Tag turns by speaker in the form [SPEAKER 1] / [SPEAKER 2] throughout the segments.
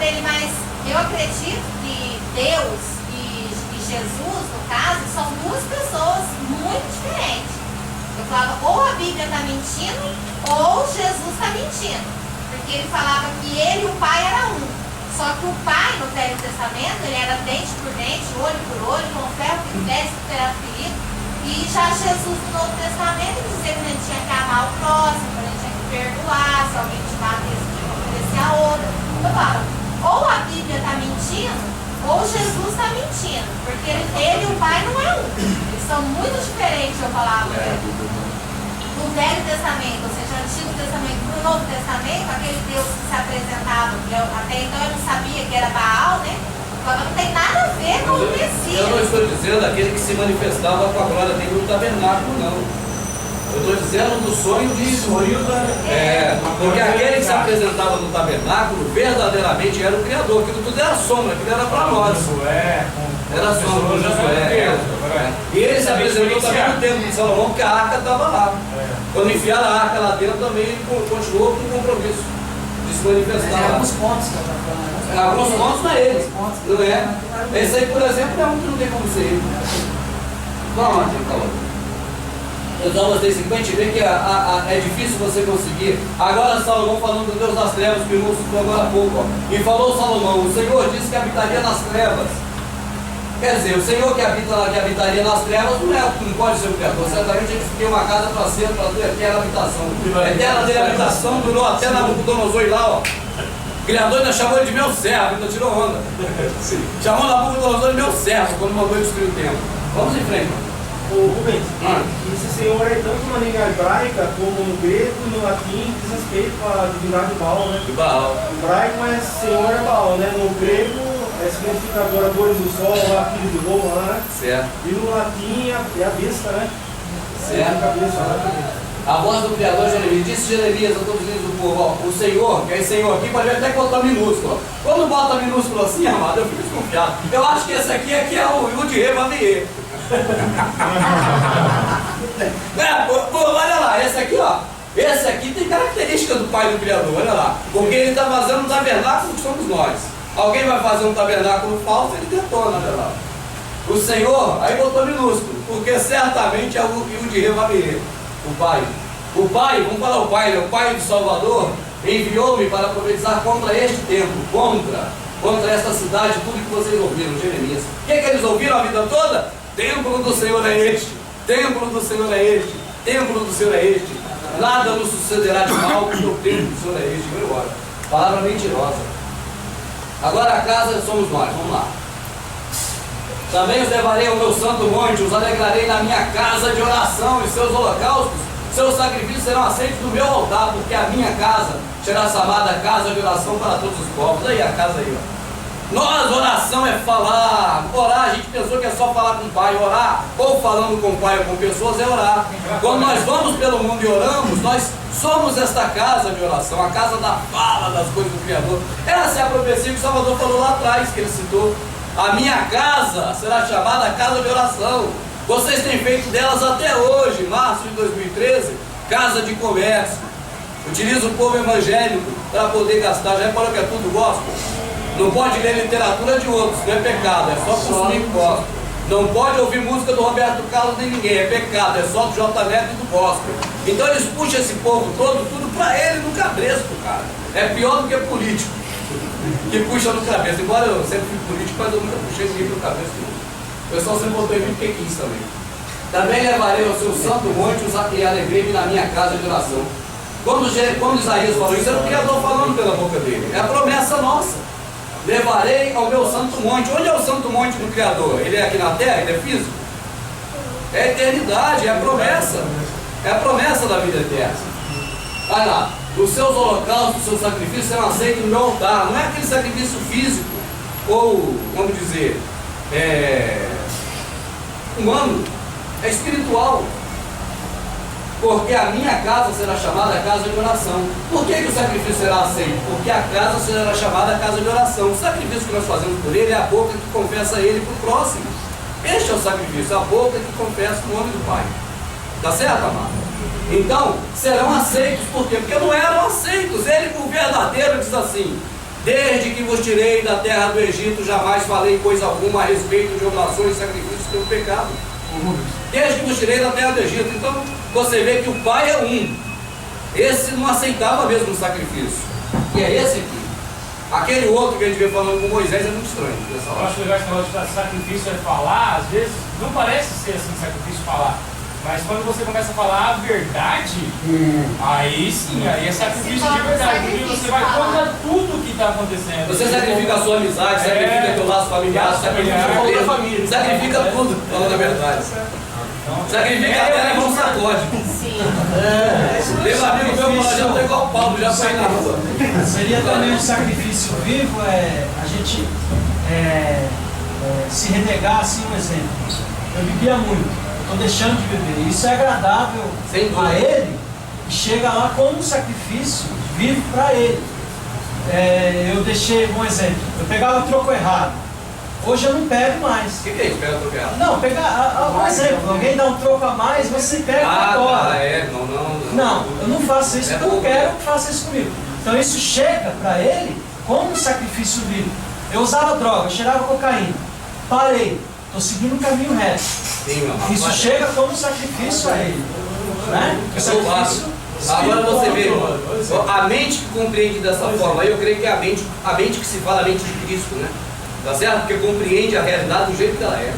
[SPEAKER 1] para ele, mas eu acredito que Deus e Jesus, no caso, são duas pessoas muito diferentes. Eu falava, ou a Bíblia está mentindo, ou Jesus está mentindo. Porque ele falava que ele e o Pai eram um. Só que o Pai, no Velho Testamento, ele era dente por dente, olho por olho, com ferro que fizesse, era ferido. E já Jesus, no Novo Testamento, dizia que a gente tinha que amar o próximo, que a gente tinha que perdoar, se alguém te bater, você tinha que oferecer a outra. Eu falo, ou a Bíblia está mentindo, ou Jesus está mentindo. Porque ele e o Pai não é um. Eles são muito diferentes, eu falava. No Velho Testamento, ou seja, no Antigo Testamento, no Novo Testamento, aquele Deus que se apresentava, até então eu não sabia que era Baal, né? Não tem nada a ver com o Messias.
[SPEAKER 2] Eu não estou dizendo aquele que se manifestava com a glória dele no tabernáculo, não. Eu estou dizendo do sonho de porque aquele que se apresentava no tabernáculo verdadeiramente era o Criador. Aquilo tudo era sombra, aquilo era para nós. Era sombra do Josué. E ele se apresentou também no templo de Salomão, porque a arca estava lá. Quando enfiaram a arca lá dentro, também ele continuou com o compromisso de se manifestar lá.
[SPEAKER 3] Alguns pontos que eu estou falando.
[SPEAKER 2] Alguns pontos não é ele, não é? Esse aí, por exemplo, é um que não tem como ser ele. Vamos lá, os homens têm 50, vê que é difícil você conseguir. Agora Salomão falando do Deus das trevas, que o irmão citou agora há pouco, ó. E falou Salomão, o Senhor disse que habitaria nas trevas. Quer dizer, o Senhor que habitaria nas trevas não pode ser o Criador. Certamente ele tem uma casa para ser, para ter eterna habitação. A eterna dele habitação durou até Nabucodonosor ir lá, ó. O Criador ainda chamou ele de meu servo, então tirou onda. Chamou Nabucodonosor de meu servo quando mandou destruir o templo. Vamos em frente.
[SPEAKER 4] Ô Rubens, esse Senhor é tanto na língua hebraica como no grego e no latim diz respeito à divindade de Baal, né?
[SPEAKER 2] De Baal.
[SPEAKER 4] No hebraico, mas Senhor é Baal, né? No grego significa adoradores do sol, lá, filho de Roma, lá, né?
[SPEAKER 2] Certo.
[SPEAKER 4] E no latim é a besta, né?
[SPEAKER 2] Certo.
[SPEAKER 4] A besta, né?
[SPEAKER 2] A voz do Criador Jeremias, disse Jeremias, eu estou dizendo do povo, ó, o Senhor, que é Senhor aqui, pode até botar minúsculo. Quando bota minúsculo assim, amado, eu fico desconfiado. Eu acho que esse aqui é o Yud-He Vav-He. Olha lá, esse aqui, ó. Esse aqui tem característica do Pai do Criador, olha lá. Porque ele está fazendo um tabernáculo que somos nós. Alguém vai fazer um tabernáculo falso, ele detona, olha lá. O Senhor, aí botou minúsculo, porque certamente é o Yud-He Vav-He. O Pai, vamos falar o Pai, o Pai do Salvador, enviou-me para profetizar contra este templo, contra esta cidade, tudo que vocês ouviram, Jeremias. O que eles ouviram a vida toda? Templo do Senhor é este, templo do Senhor é este, templo do Senhor é este. Nada nos sucederá de mal, porque o templo do Senhor é este. Vai embora. Palavra mentirosa. Agora a casa somos nós, vamos lá. Também os levarei ao meu santo monte, os alegrarei na minha casa de oração, e seus holocaustos, seus sacrifícios serão aceitos no meu altar, porque a minha casa será chamada casa de oração para todos os povos. Aí a casa aí, ó. Nós, oração é falar. Orar, a gente pensou que é só falar com o Pai. Orar, ou falando com o Pai ou com pessoas, é orar. Quando nós vamos pelo mundo e oramos, nós somos esta casa de oração, a casa da fala das coisas do Criador. Essa é a profecia que o Salvador falou lá atrás, que ele citou. A minha casa será chamada casa de oração. Vocês têm feito delas até hoje, março de 2013, casa de comércio. Utiliza o povo evangélico para poder gastar. Já reparou que é tudo gospel? Não pode ler literatura de outros, não é pecado, é só consumir gospel. Não pode ouvir música do Roberto Carlos de ninguém, é pecado, é só do J. Neto e do gospel. Então eles puxam esse povo todo, tudo para ele no cabresto, cara. É pior do que político, que puxa no cabresto. Embora eu sempre fui político, mas eu nunca puxei ninguém pro cabresto. O pessoal sempre botou em mim porque quis também. Também levarei ao seu santo monte e alegrei-me na minha casa de oração. Quando Isaías falou isso, era o Criador falando pela boca dele. É a promessa nossa. Levarei ao meu santo monte. Onde é o santo monte do Criador? Ele é aqui na terra? Ele é físico? É a eternidade, é a promessa. É a promessa da vida eterna. Vai lá. Os seus holocaustos, os seus sacrifícios serão aceitos no meu altar. Não é aquele sacrifício físico ou, vamos dizer, humano. É espiritual. Porque a minha casa será chamada casa de oração. Por que o sacrifício será aceito? Porque a casa será chamada casa de oração. O sacrifício que nós fazemos por ele é a boca que confessa ele para o próximo. Este é o sacrifício, a boca que confessa o nome do Pai. Tá certo, amado? Então, serão aceitos. Por quê? Porque não eram aceitos. Ele, o verdadeiro, diz assim: Desde que vos tirei da terra do Egito, jamais falei coisa alguma a respeito de oblações e sacrifícios pelo pecado. Desde que vos tirei da terra do Egito. Então, você vê que o Pai é um. Esse não aceitava mesmo o sacrifício. E é esse aqui. Aquele outro que a gente vê falando com Moisés é muito estranho.
[SPEAKER 4] Eu acho legal esse negócio de sacrifício é falar, às vezes, não parece ser assim, sacrifício falar. Mas quando você começa a falar a verdade, aí sim, aí é sacrifício de verdade. Porque você vai contra tudo que está acontecendo.
[SPEAKER 2] Você sacrifica a sua amizade, sacrifica teu laço familiar, sacrifica a família, sacrifica tudo, falando a verdade. Sacrifica a terra e não sacode.
[SPEAKER 1] Sim.
[SPEAKER 2] Meu amigo meu falou, já estou igual o Paulo, já foi na rua.
[SPEAKER 3] Seria também um sacrifício vivo, a gente se renegar assim, um exemplo. Eu bebia muito, estou deixando de beber. Isso é agradável a Ele e chega lá como um sacrifício vivo para Ele. Eu deixei um exemplo, eu pegava o troco errado. Hoje eu não pego mais.
[SPEAKER 2] O que é isso? Pega o troco errado?
[SPEAKER 3] Não, pegar, um exemplo, alguém dá um troco a mais, você pega agora. Não, eu não faço isso porque eu não quero que faça isso comigo. Então isso chega para ele como um sacrifício vivo. Eu usava droga, eu cheirava cocaína, parei, estou seguindo o caminho reto. Isso chega como um sacrifício a ele. Né?
[SPEAKER 2] Agora você vê, a mente que compreende dessa forma, eu creio que é a mente que se fala, a mente de Cristo, né? Tá certo? Porque compreende a realidade do jeito que ela é.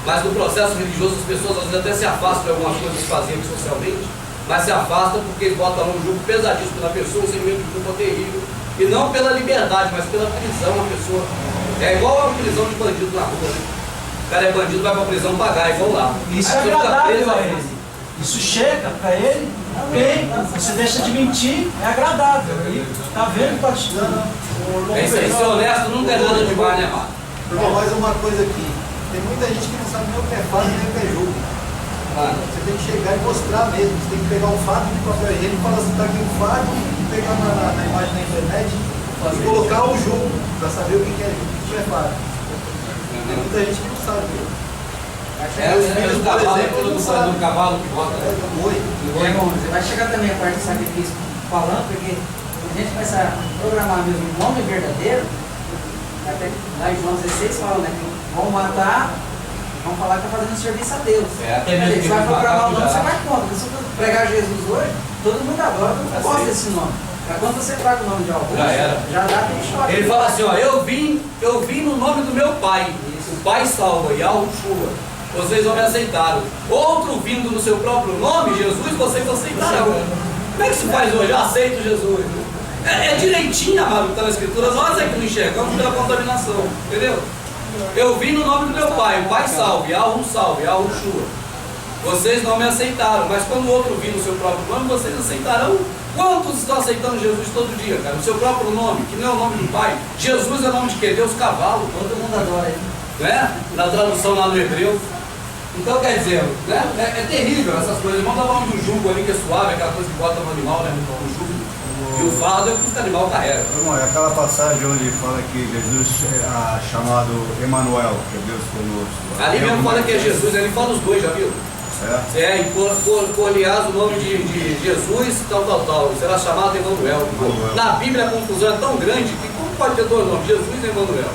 [SPEAKER 2] Mas no processo religioso as pessoas às vezes até se afastam de algumas coisas que faziam socialmente, mas se afastam porque eles botam um jugo pesadíssimo na pessoa, um sentimento de culpa terrível, e não pela liberdade, mas pela prisão da pessoa. É igual a prisão de bandido na rua, né? O cara é bandido, vai pra prisão pagar, igual lá.
[SPEAKER 3] Isso é agradável a ele. Isso chega para ele, bem, você deixa de mentir, é agradável. Ele está vendo que está te dando.
[SPEAKER 2] É isso aí, ser honesto nunca é nada demais, né, mano?
[SPEAKER 5] Irmão, mais uma coisa aqui. Tem muita gente que não sabe nem o que é fato nem o que é jogo. Você tem que chegar e mostrar mesmo. Você tem que pegar um fato de papel higiênico e falar assim, tá aqui um fato, pegar na imagem da internet e colocar o jogo para saber o que é jogo, o que é fato. Tem muita gente que não sabe.
[SPEAKER 2] O cavalo, do cavalo que bota.
[SPEAKER 6] Você vai chegar também a parte do sacrifício falando, porque a gente começa a programar mesmo o nome verdadeiro, até lá em João 16 fala, né, que vão matar, vão falar que está fazendo serviço a Deus. Você vai programar o nome, você vai contra. Se você pregar Jesus hoje, todo mundo agora não gosta desse nome. Mas quando você traga o nome de algum, já dá aquele choque.
[SPEAKER 2] Ele fala assim, ó, eu vim no nome do meu pai. O Pai salva, Yahushua. Vocês não me aceitaram. Outro vindo no seu próprio nome, Jesus, vocês aceitarão. Como é que se faz hoje? Eu aceito Jesus. É direitinho, amado, que está na Escritura. Nós é que não enxergamos pela contaminação. Entendeu? Eu vim no nome do meu pai. O Pai salve, Yahushua. Vocês não me aceitaram. Mas quando o outro vir no seu próprio nome, vocês aceitarão. Quantos estão aceitando Jesus todo dia, cara? O seu próprio nome, que não é o nome do Pai. Jesus é o nome de quê? Deus cavalo.
[SPEAKER 6] Todo mundo adora ele.
[SPEAKER 2] Né? Na tradução lá no hebreu. Então quer dizer, né? É terrível essas coisas. Vamos dar falando do jugo ali que é suave, aquela coisa que bota no animal, né? O jugo. E o fardo é o que o animal carrega.
[SPEAKER 5] Irmão, é aquela passagem onde fala que Jesus é chamado Emanuel, que é Deus conosco.
[SPEAKER 2] Ali mesmo fala que é Jesus, ele fala os dois, já viu? E por-lhe-ás o nome de Jesus, tal. Será chamado Emanuel. Na Bíblia a confusão é tão grande que como pode ter dois nomes? Jesus e Emanuel.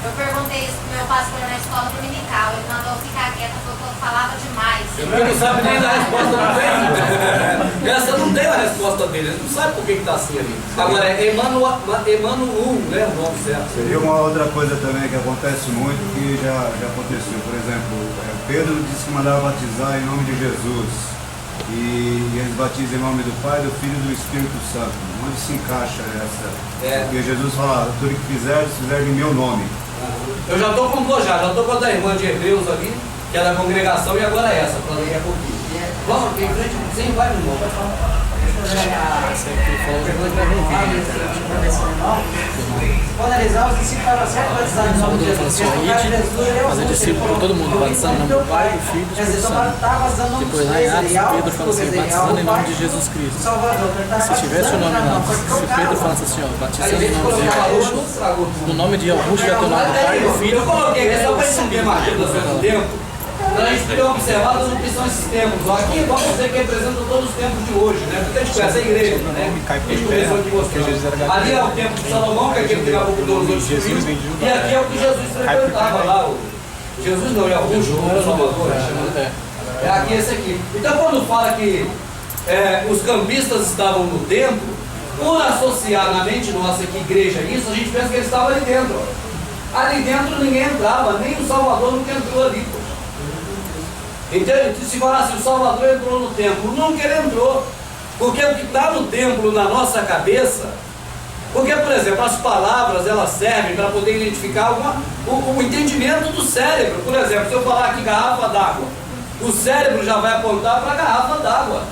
[SPEAKER 1] Eu perguntei isso pro meu pastor na escola dominical. Ele mandou eu ficar quieta, falou que eu falava demais.
[SPEAKER 2] Ele não sabe nem da resposta, não tem. Essa não tem a resposta dele, ele não sabe por que está assim ali. Agora é Emmanuel, né? O nome certo.
[SPEAKER 5] Seria uma outra coisa também que acontece muito, que já aconteceu. Por exemplo, Pedro disse que mandava batizar em nome de Jesus. E eles batizam em nome do Pai, do Filho e do Espírito Santo. Onde se encaixa essa? Porque Jesus fala, tudo que fizeres em meu nome.
[SPEAKER 2] Eu já estou com duas já estou com a da irmã de Hebreus ali, que é da congregação, e agora é essa, para daqui a pouquinho. Vamos, aqui em frente, sem vai no irmão, pode falar.
[SPEAKER 6] Quando analisar, os discípulos estavam certo batizados em nome de Jesus.
[SPEAKER 7] Fazer discípulo por todo mundo, batizando em nome do Pai, do Filho e do Espírito Santo. Depois lá em Atos, Pedro fala assim, batizando em nome de Jesus Cristo. Se tivesse o nome lá, se Pedro falasse assim, ó, batizando em nome de Yahushua, no nome de Yahushua vai ter o nome do Pai, do Filho.
[SPEAKER 2] Eu coloquei aqui só para entender mais do tempo. Então a gente tem observado no que são esses templos. Aqui vamos dizer que representam todos os templos de hoje, né? Porque a gente conhece a igreja, né? A gente começou aqui mostrando. Ali é o templo de Salomão, que é aquele que Nabucodonosor destruiu. E aqui é o que Jesus frequentava lá. Jesus não, é o Salvador, é aqui esse aqui. Então quando fala que os campistas estavam no templo, por associar na mente nossa que igreja é isso, a gente pensa que eles estavam ali dentro. Ali dentro ninguém entrava, nem o Salvador nunca entrou ali. Entende? Se falar assim, o Salvador entrou no templo, nunca ele entrou. Porque o que está no templo na nossa cabeça, porque, por exemplo, as palavras elas servem para poder identificar o entendimento do cérebro. Por exemplo, se eu falar aqui garrafa d'água, o cérebro já vai apontar para a garrafa d'água.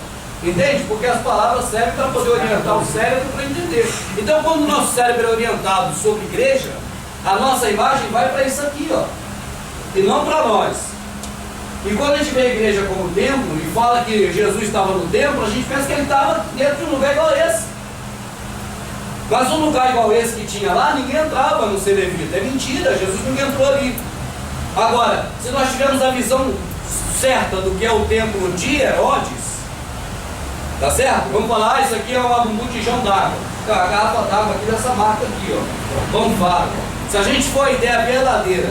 [SPEAKER 2] Entende? Porque as palavras servem para poder orientar o cérebro para entender. Então, quando o nosso cérebro é orientado sobre igreja, a nossa imagem vai para isso aqui, ó, e não para nós. E quando a gente vê a igreja como templo e fala que Jesus estava no templo, a gente pensa que ele estava dentro de um lugar igual esse. Mas um lugar igual esse que tinha lá, ninguém entrava no ser levita. É mentira, Jesus nunca entrou ali. Agora, se nós tivermos a visão certa do que é o templo de Herodes, tá certo? Vamos falar, isso aqui é um botijão d'água. A garrafa d'água aqui dessa marca aqui, ó. Vamos falar. Se a gente for a ideia verdadeira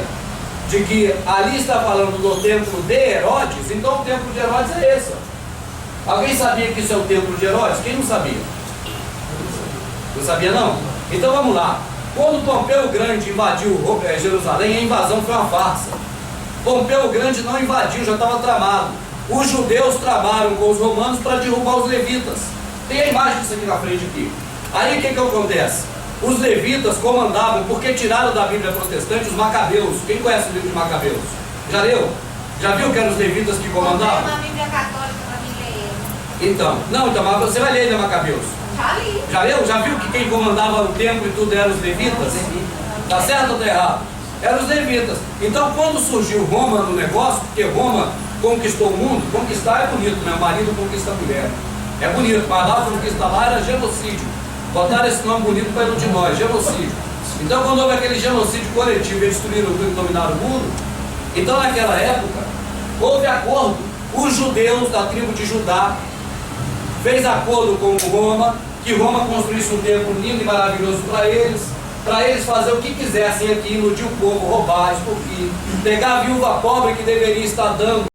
[SPEAKER 2] de que ali está falando do templo de Herodes, então o templo de Herodes é esse, ó. Alguém sabia que isso é o templo de Herodes? Quem não sabia? Não sabia não? Então vamos lá. Quando Pompeu Grande invadiu Jerusalém, a invasão foi uma farsa. Pompeu Grande não invadiu, já estava tramado. Os judeus tramaram com os romanos para derrubar os levitas. Tem a imagem disso aqui na frente aqui. Aí o que acontece? Os levitas comandavam, porque tiraram da Bíblia protestante os macabeus. Quem conhece o livro de Macabeus? Já leu? Já viu que eram os levitas que comandavam?
[SPEAKER 1] Tem uma Bíblia católica para mim ler.
[SPEAKER 2] Então, mas você vai ler ainda Macabeus?
[SPEAKER 1] Já li.
[SPEAKER 2] Já leu? Já viu que quem comandava o templo e tudo eram os levitas? Tá certo ou tá errado? Eram os levitas. Então quando surgiu Roma no negócio, porque Roma conquistou o mundo, conquistar é bonito, né? O marido conquista a mulher. É bonito, mas lá conquistar lá era genocídio. Botaram esse nome bonito para iludir nós, genocídio. Então quando houve aquele genocídio coletivo, eles destruíram tudo e dominaram o mundo, então naquela época, houve acordo. Os judeus da tribo de Judá fez acordo com Roma, que Roma construísse um templo lindo e maravilhoso para eles fazer o que quisessem aqui, iludir o povo, roubar, expulsar, pegar a viúva pobre que deveria estar dando